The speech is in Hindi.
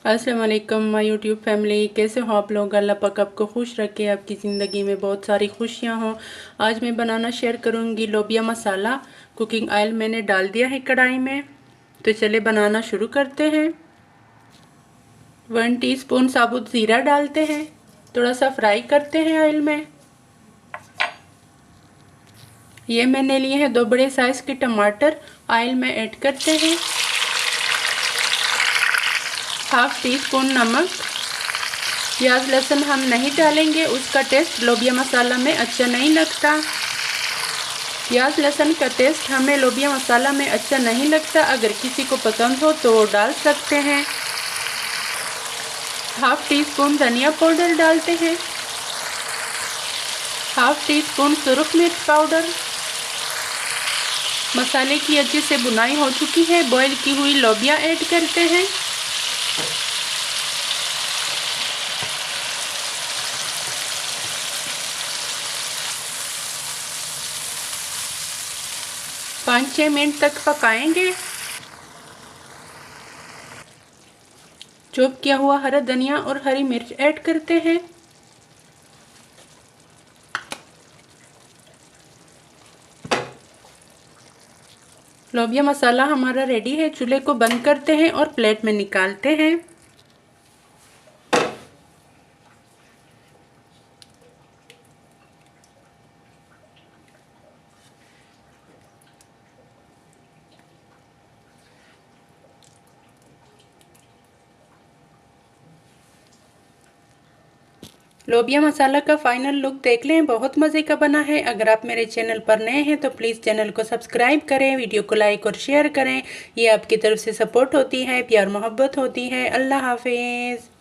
अस्सलाम वालेकुम माय यूट्यूब फैमिली, कैसे हो आप लोग। अल्लाह पाक आपको खुश रखे, आपकी ज़िंदगी में बहुत सारी खुशियां हो। आज मैं बनाना शेयर करूंगी लोबिया मसाला। कुकिंग ऑयल मैंने डाल दिया है कढ़ाई में, तो चले बनाना शुरू करते हैं। 1 टीस्पून साबुत ज़ीरा डालते हैं, थोड़ा सा फ्राई करते हैं ऑयल में। ये मैंने लिए हैं 2 बड़े साइज़ के टमाटर, ऑयल में ऐड करते हैं। 1/2 टीस्पून नमक। प्याज लहसुन हम नहीं डालेंगे, उसका टेस्ट लोबिया मसाला में अच्छा नहीं लगता। प्याज लहसुन का टेस्ट हमें लोबिया मसाला में अच्छा नहीं लगता। अगर किसी को पसंद हो तो वो डाल सकते हैं। 1/2 टीस्पून धनिया पाउडर डालते हैं। 1/2 टीस्पून सुरख मिर्च पाउडर। मसाले की अच्छे से भुनाई हो चुकी है, बॉईल की हुई लोबिया ऐड करते हैं। पाँच 6 मिनट तक पकाएंगे। चॉप किया हुआ हरा धनिया और हरी मिर्च ऐड करते हैं। लोबिया मसाला हमारा रेडी है, चूल्हे को बंद करते हैं और प्लेट में निकालते हैं। लोबिया मसाला का फाइनल लुक देख लें, बहुत मज़े का बना है। अगर आप मेरे चैनल पर नए हैं तो प्लीज़ चैनल को सब्सक्राइब करें, वीडियो को लाइक और शेयर करें। ये आपकी तरफ से सपोर्ट होती है, प्यार मोहब्बत होती है। अल्लाह हाफिज़।